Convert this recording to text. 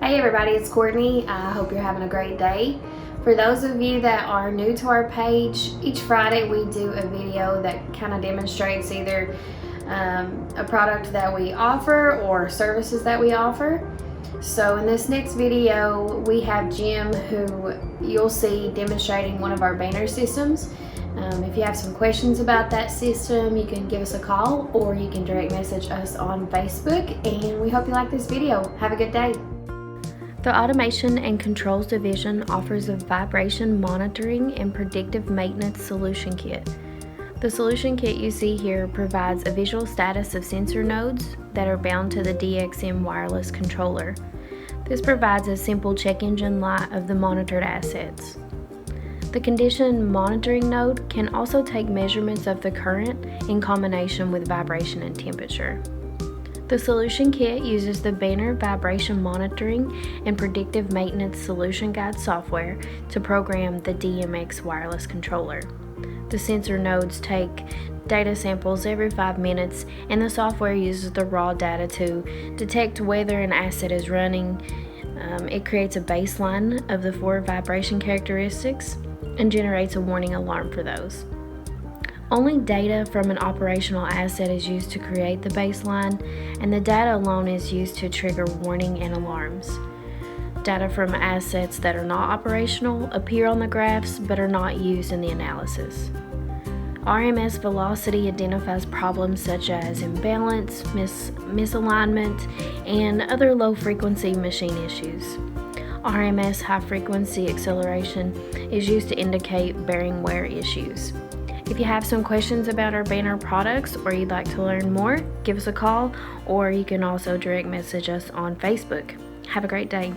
Hey everybody, it's Courtney. I hope you're having a great day. For those of you that are new to our page, each Friday we do a video that kind of demonstrates either a product that we offer or services that we offer. So in this next video, we have Jim, who you'll see demonstrating one of our banner systems. If you have some questions about that system, you can give us a call or you can direct message us on Facebook, and we hope you like this video. Have a good day. The Automation and Controls Division offers a vibration monitoring and predictive maintenance solution kit. The solution kit you see here provides a visual status of sensor nodes that are bound to the DXM wireless controller. This provides a simple check engine light of the monitored assets. The condition monitoring node can also take measurements of the current in combination with vibration and temperature. The solution kit uses the Banner Vibration Monitoring and Predictive Maintenance Solution Guide software to program the DMX wireless controller. The sensor nodes take data samples every 5 minutes, and the software uses the raw data to detect whether an asset is running. It creates a baseline of the 4 vibration characteristics and generates a warning alarm for those. Only data from an operational asset is used to create the baseline, and the data alone is used to trigger warning and alarms. Data from assets that are not operational appear on the graphs but are not used in the analysis. RMS velocity identifies problems such as imbalance, misalignment, and other low-frequency machine issues. RMS high-frequency acceleration is used to indicate bearing wear issues. If you have some questions about our banner products or you'd like to learn more, give us a call, or you can also direct message us on Facebook. Have a great day.